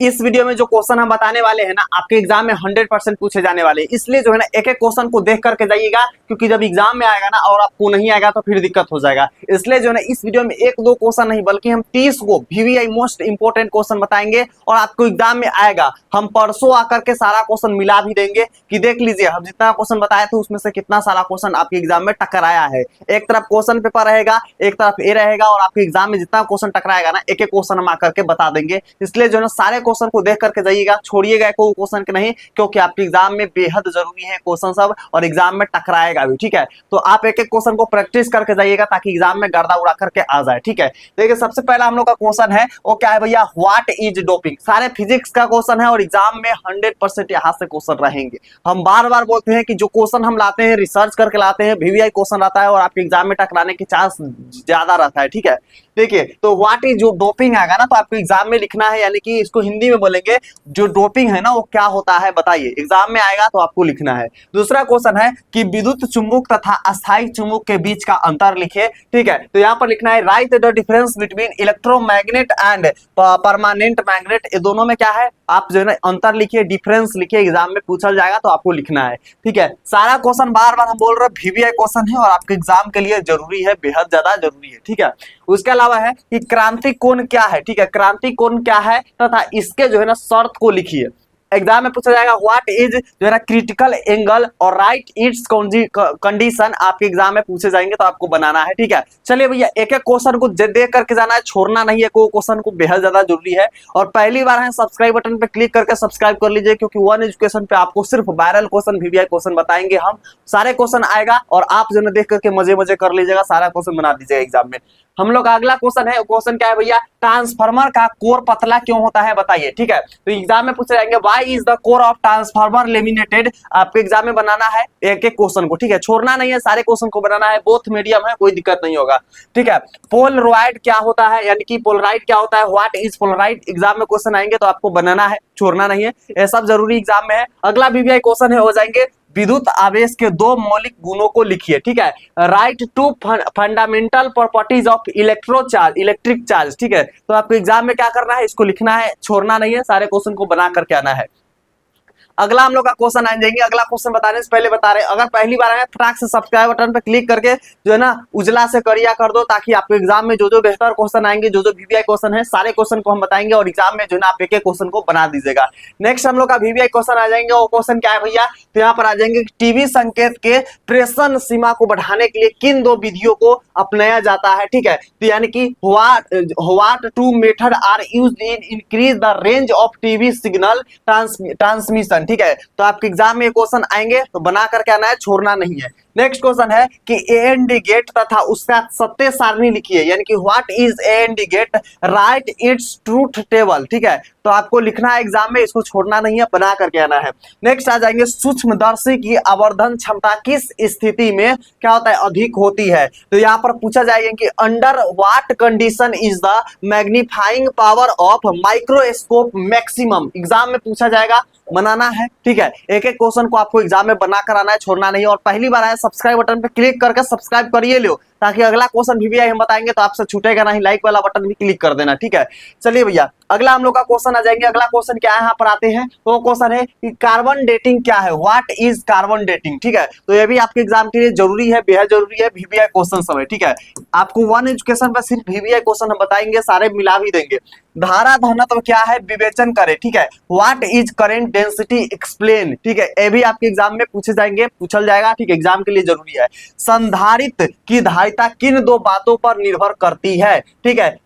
इस वीडियो में जो क्वेश्चन हम बताने वाले हैं ना, आपके एग्जाम में 100% पूछे जाने वाले हैं। इसलिए जो है ना, एक एक क्वेश्चन को देख करके जाइएगा, क्योंकि जब एग्जाम में आएगा ना और आपको नहीं आएगा तो फिर दिक्कत हो जाएगा। इसलिए जो है ना, इस वीडियो में एक दो क्वेश्चन नहीं बल्कि हम 30 को VVI मोस्ट इंपोर्टेंट क्वेश्चन बताएंगे और आपको एग्जाम में आएगा। हम परसों आकर के सारा क्वेश्चन मिला भी देंगे कि देख लीजिए हम जितना क्वेश्चन बताए थे उसमें से कितना सारा क्वेश्चन आपके एग्जाम में टकराया है। एक तरफ क्वेश्चन पेपर रहेगा, एक तरफ ए रहेगा, और आपके एग्जाम में जितना क्वेश्चन टकराएगा ना, एक एक क्वेश्चन हम आकर के बता देंगे। इसलिए जो है ना, सारे क्वेश्चन को देख करके जाइएगा, छोड़िएगा कोई क्वेश्चन के नहीं, क्योंकि आपके एग्जाम में बेहद जरूरी है क्वेश्चन सब, और एग्जाम में टकराएगा भी। ठीक है, तो आप एक एक क्वेश्चन को प्रैक्टिस करके जाइएगा ताकि एग्जाम में गर्दा उड़ा करके आ जाए। ठीक है, देखिए सबसे पहला हम लोग का क्वेश्चन है वो क्या है भैया, व्हाट इज डोपिंग। सारे फिजिक्स का क्वेश्चन है और एग्जाम में 100% यहाँ से क्वेश्चन रहेंगे। हम बार बार बोलते हैं कि जो क्वेश्चन हम लाते हैं रिसर्च करके लाते हैं, VVI क्वेश्चन आता है और आपके एग्जाम में टकराने की चांस ज्यादा रहता है। ठीक है, देखिए तो व्हाट इज जो डोपिंग आएगा ना, तो आपको एग्जाम में लिखना है, यानी कि इसको हिंदी में बोलेंगे जो डोपिंग है ना वो क्या होता है बताइए। एग्जाम में आएगा तो आपको लिखना है। दूसरा क्वेश्चन है कि विद्युत चुंबक तथा अस्थायी चुंबक के बीच का अंतर लिखिए। ठीक है, तो यहाँ पर लिखना है right the difference between electromagnet and permanent magnet. ये दोनों में क्या है, आप जो है ना अंतर लिखिए, डिफरेंस लिखिए, एग्जाम में पूछा जाएगा तो आपको लिखना है। ठीक है, सारा क्वेश्चन बार बार हम बोल रहे हैं VVI क्वेश्चन है और आपके एग्जाम के लिए जरूरी है, बेहद ज्यादा जरूरी है। ठीक है, उसके अलावा है कि क्रांति कोण क्या है। ठीक है, क्रांति कोण क्या है तथा इसके जो है ना शर्त को लिखिए। एग्जाम में पूछा जाएगा व्हाट इज जो है ना क्रिटिकल एंगल और राइट इट्स कंडीशन, आपके एग्जाम में पूछे जाएंगे तो आपको बनाना है। ठीक है, चलिए भैया एक एक क्वेश्चन को देख करके जाना है, छोड़ना नहीं है कोई क्वेश्चन को, बेहद ज्यादा जरूरी है। और पहली बार है सब्सक्राइब बटन पे क्लिक करके सब्सक्राइब कर लीजिए, क्योंकि वन एजुकेशन पे आपको सिर्फ वायरल क्वेश्चन VVI क्वेश्चन बताएंगे हम। सारे क्वेश्चन आएगा और आप जो है देख करके मजे मजे कर लीजिएगा, सारा क्वेश्चन बना दीजिएगा एग्जाम में। हम लोग का अगला क्वेश्चन है, क्वेश्चन क्या है भैया, ट्रांसफार्मर का कोर पतला क्यों होता है बताइए। ठीक है, तो एग्जाम में पूछे जाएंगे why is the core of transformer laminated. आपके एग्जाम में बनाना है एक एक क्वेश्चन को। ठीक है, छोड़ना नहीं है, सारे क्वेश्चन को बनाना है, बोथ मीडियम है, कोई दिक्कत नहीं होगा। ठीक है, पोलराइड क्या होता है, यानी कि पोलराइड क्या होता है, व्हाट इज पोलराइड। एग्जाम में क्वेश्चन आएंगे तो आपको बनाना है, छोड़ना नहीं है, ये सब जरूरी एग्जाम में है। अगला VVI क्वेश्चन है, हो जाएंगे विद्युत आवेश के दो मौलिक गुणों को लिखिए। ठीक है, write two fundamental properties of electric charge. ठीक है, तो आपको एग्जाम में क्या करना है, इसको लिखना है, छोड़ना नहीं है, सारे क्वेश्चन को बना करके आना है। अगला हम लोग का क्वेश्चन आ जाएंगे। अगला क्वेश्चन बताने से पहले बता रहे हैं, अगर पहली बार आए फटाक से सब्सक्राइब बटन पे क्लिक करके जो है ना उजला से करिया कर दो, ताकि आपके एग्जाम में जो जो बेहतर क्वेश्चन आएंगे, जो जो VVI क्वेश्चन है, सारे क्वेश्चन को हम बताएंगे और एग्जाम में जो है ना आप एक एक क्वेश्चन को बना दीजिएगा। नेक्स्ट हम लोग का VVI क्वेश्चन आ जाएंगे, वो क्वेश्चन क्या है भैया, तो यहाँ पर आ जाएंगे टीवी संकेत के प्रेषण सीमा को बढ़ाने के लिए किन दो विधियों को अपनाया जाता है। ठीक है, तो यानी कि what two method are used in increase the range of TV signal transmission. ठीक है, तो आपके एग्जाम में क्वेश्चन आएंगे तो बना करके आना है, छोड़ना नहीं है। नेक्स्ट क्वेश्चन है कि AND गेट तथा उसका सत्य सारणी लिखिए, यानी कि what is AND gate, write its truth table. ठीक है, तो आपको लिखना है एग्जाम में, इसको छोड़ना नहीं है, बना करके आना है। नेक्स्ट आ जाएंगे सूक्ष्मदर्शी की आवर्धन क्षमता किस स्थिति में क्या होता है, अधिक होती है। तो यहाँ पर पूछा जाएगा कि under what condition is the magnifying power of microscope maximum. Exam में पूछा जाएगा, बनाना है। ठीक है, एक एक क्वेश्चन को आपको एग्जाम में बना कर आना है, छोड़ना नहीं है। और पहली बार आए सब्सक्राइब बटन पे क्लिक करके सब्सक्राइब करिए लो, ताकि अगला क्वेश्चन VVI हम बताएंगे तो आपसे छूटेगा नहीं, लाइक वाला बटन भी क्लिक कर देना। ठीक है, चलिए भैया अगला हम लोग का क्वेश्चन आ जाएंगे। अगला क्वेश्चन क्या है, यहाँ पर आते हैं, तो क्वेश्चन है कि कार्बन डेटिंग क्या है, व्हाट इज कार्बन डेटिंग। ठीक है, तो ये भी आपके एग्जाम के लिए जरूरी है, बेहद जरूरी है, VVI क्वेश्चन सब है। ठीक है, आपको वन एजुकेशन पर सिर्फ VVI क्वेश्चन हम बताएंगे, सारे मिला भी देंगे। धारा घनत्व क्या है, विवेचन करें। ठीक है, what is current density explain. ठीक है, ये भी आपके एग्जाम में पूछे जाएंगे, पूछल जाएगा। ठीक है, एग्जाम के लिए जरूरी है। संधारित्र की धारिता किन दो बातों पर निर्भर करती है। ठीक है,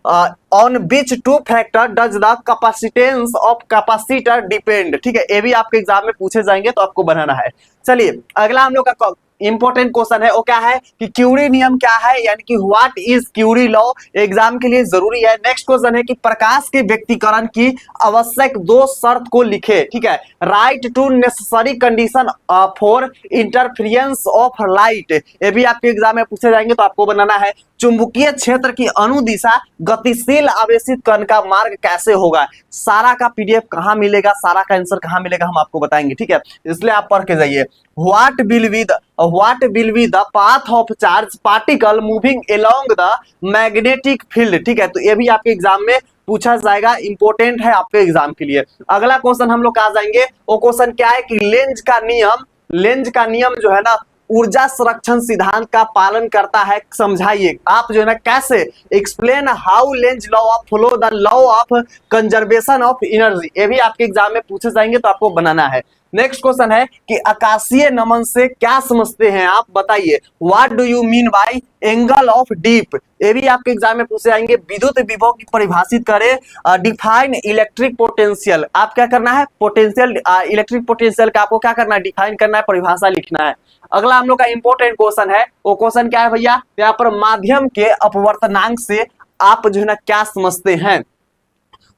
on which two factor does the capacitance of capacitor depend. ठीक है, ये भी आपके एग्जाम में पूछे जाएंगे तो आपको बनाना है। चलिए अगला हम लोग का इंपॉर्टेंट क्वेश्चन है, वो क्या है कि क्यूरी नियम क्या है, यानी कि what is Curie law. Exam के लिए जरूरी है। नेक्स्ट क्वेश्चन है कि प्रकाश के व्यक्तिकरण की आवश्यक दो शर्त को लिखे। ठीक है, write two necessary condition for interference of light. ये भी आपके एग्जाम में पूछे जाएंगे तो आपको बनाना है। चुंबकीय क्षेत्र की अनुदिशा गतिशील आवेशित कण का मार्ग कैसे होगा। सारा का PDF कहां मिलेगा, सारा का आंसर कहां मिलेगा, हम आपको बताएंगे। ठीक है, इसलिए आप पढ़ के जाइए। What will be the path of charge particle moving along the magnetic field. ठीक है, तो ये भी आपके एग्जाम में पूछा जाएगा, इंपॉर्टेंट है आपके एग्जाम के लिए। अगला क्वेश्चन हम लोग आ जाएंगे, वो क्वेश्चन क्या है कि लेंज का नियम जो है ना ऊर्जा संरक्षण सिद्धांत का पालन करता है, समझाइए। आप जो है ना कैसे, explain how Lenz law of follow the law of conservation of energy, ये भी आपके एग्जाम में पूछे जाएंगे, तो आपको बनाना है। नेक्स्ट क्वेश्चन है कि आकाशीय नमन से क्या समझते हैं आप, बताइए। What do you mean by angle of deep, ये भी आपके एग्जाम में पूछे जाएंगे। विद्युत विभव की परिभाषित करें, डिफाइन इलेक्ट्रिक पोटेंशियल, आप क्या करना है, पोटेंशियल इलेक्ट्रिक पोटेंशियल का आपको क्या करना है, डिफाइन करना है, परिभाषा लिखना है। अगला हम लोग का इंपॉर्टेंट क्वेश्चन है, वो क्वेश्चन क्या है भैया, यहाँ पर माध्यम के अपवर्तनांक से आप जो है ना क्या समझते हैं।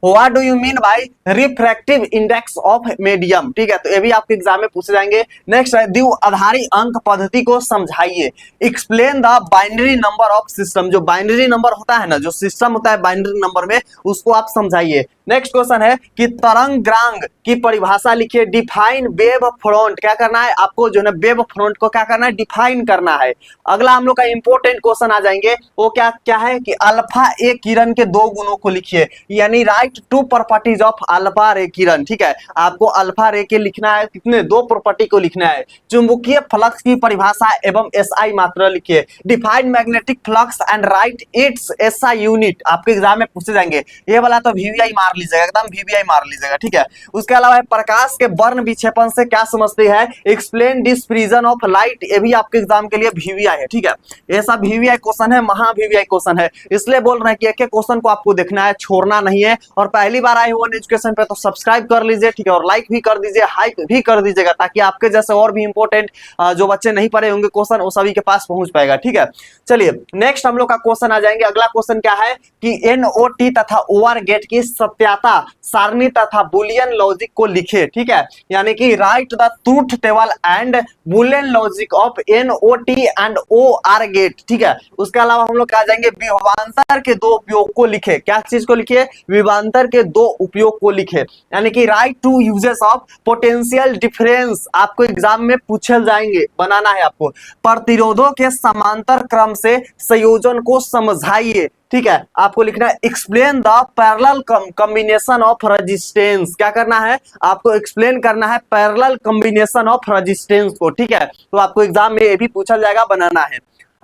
What do you mean by refractive index of medium, ठीक है, तो ये भी आपके एग्जाम में पूछे जाएंगे। नेक्स्ट है द्विआधारी अंक पद्धति को समझाइए। Explain the binary number of system, जो बाइनरी नंबर होता है ना, जो सिस्टम होता है बाइनरी नंबर में, उसको आप समझाइए। नेक्स्ट क्वेश्चन है कि तरंगांग की परिभाषा लिखिए। डिफाइन वेव फ्रंट, क्या करना है आपको, जो है ना वेव फ्रंट को क्या करना है, डिफाइन करना है। अगला हम लोग का इंपॉर्टेंट क्वेश्चन आ जाएंगे, वो क्या क्या है कि अल्फा ए किरण के दो गुणों को लिखिए, यानी write two properties of alpha ray किरण, ठीक है, आपको अल्फा रे के लिखना है, कितने, दो प्रॉपर्टी को लिखना है। चुंबकीय फ्लक्स की परिभाषा एवं एसआई मात्रा लिखिए। Define magnetic flux and right it's SI unit, आपके एग्जाम में पूछे जाएंगे। ये वाला तो वीवीआई मार लीजिएगा, एकदम वीवीआई मार लीजिएगा, ठीक है। उसके अलावा प्रकाश के वर्ण विक्षेपण से क्या समझते हैं, एक्सप्लेन डिस्प्रिजन ऑफ लाइट, ये भी आपके एग्जाम के लिए वीवीआई है, ठीक है। ये सब वीवीआई क्वेश्चन है, महा वीवीआई क्वेश्चन है, इसलिए बोल रहे हैं कि एक एक क्वेश्चन को आपको देखना है, छोड़ना नहीं है। और पहली बार आए हुए एजुकेशन पे तो सब्सक्राइब कर लीजिए, ठीक है, और लाइक भी कर दीजिए, हाइक भी कर दीजिएगा, ताकि आपके जैसे और भी इंपॉर्टेंट जो बच्चे नहीं पढ़े होंगे क्वेश्चन, वो सभी के पास पहुंच पाएगा, ठीक है। चलिए नेक्स्ट हम लोग का क्वेश्चन आ जाएंगे। अगला क्वेश्चन क्या है कि एनओटी तथा ओवर गेट की सत्याता सारणी तथा बुलियन लॉजिक को लिखे, ठीक है, यानी कि write the truth table and Boolean logic of NOT and OR gate, ठीक है। उसके अलावा हम लोग आ जाएंगे विभवांतर के दो उपयोग को लिखे, क्या चीज को लिखिए, विभवांतर के दो उपयोग को लिखे, यानी कि write two uses of potential difference, आपको एग्जाम में पूछे जाएंगे, बनाना है आपको। प्रतिरोधों के समांतर क्रम से संयोजन को समझाइए, ठीक है, आपको लिखना है explain the parallel combination of resistance, क्या करना है आपको, एक्सप्लेन करना है पैरेलल कॉम्बिनेशन ऑफ रेजिस्टेंस को, ठीक है, तो आपको एग्जाम में ये भी पूछा जाएगा, बनाना है।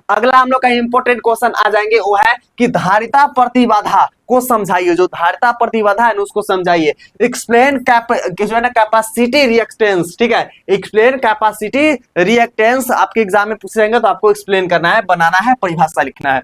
अगला हम लोग का इंपॉर्टेंट क्वेश्चन आ जाएंगे, वो है कि धारिता प्रतिबाधा को समझाइए, जो धारिता प्रतिबाधा है ना उसको समझाइए। एक्सप्लेन जो है ना कैपेसिटी रिएक्टेंस, ठीक है, एक्सप्लेन कैपेसिटी रिएक्टेंस आपके एग्जाम में पूछे जाएंगे, तो आपको एक्सप्लेन करना है, बनाना है, परिभाषा लिखना है।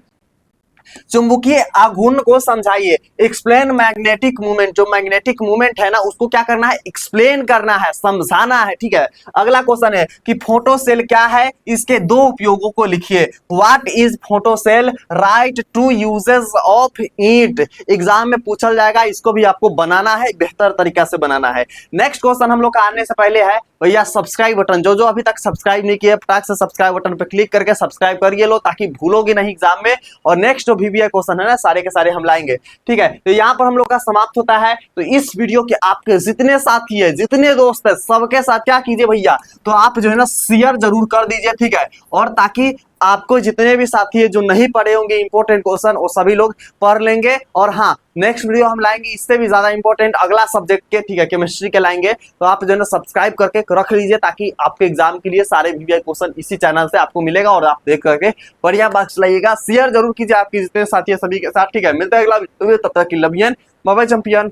चुंबकीय आघूर्ण को समझाइए। एक्सप्लेन मैग्नेटिक मूवमेंट, जो मैग्नेटिक मूवमेंट है ना उसको क्या करना है, एक्सप्लेन करना है, समझाना है, ठीक है। अगला क्वेश्चन है कि फोटोसेल क्या है, इसके दो उपयोगों को लिखिए। What is photocell, write two uses of it, exam में पूछा जाएगा, इसको भी आपको बनाना है, बेहतर तरीका से बनाना है। नेक्स्ट क्वेश्चन हम लोग का आने से पहले है भैया सब्सक्राइब बटन, जो जो अभी तक सब्सक्राइब नहीं किया फटाक से सब्सक्राइब बटन पे क्लिक करके सब्सक्राइब करिए लो, ताकि भूलोगे नहीं एग्जाम में। और नेक्स्ट जो वीवीआई क्वेश्चन है ना सारे के सारे हम लाएंगे, ठीक है। तो यहाँ पर हम लोग का समाप्त होता है। तो इस वीडियो के आपके जितने साथी है, जितने दोस्त है, सबके साथ क्या कीजिए भैया, तो आप जो है ना शेयर जरूर कर दीजिए, ठीक है, और ताकि आपको जितने भी साथी है जो नहीं पढ़े होंगे इंपॉर्टेंट क्वेश्चन, वो सभी लोग पढ़ लेंगे। और हाँ, नेक्स्ट वीडियो हम लाएंगे इससे भी ज्यादा इंपॉर्टेंट अगला सब्जेक्ट के, ठीक है, केमिस्ट्री के लाएंगे। तो आप जो है ना सब्सक्राइब करके रख लीजिए, ताकि आपके एग्जाम के लिए सारे वीवीआई क्वेश्चन इसी चैनल से आपको मिलेगा, और आप देख करके बढ़िया मार्क्स लाइएगा। शेयर जरूर कीजिए आपके जितने साथी है सभी के साथ, ठीक है। मिलते हैं अगला वीडियो, तब तक की love you and bye bye champion.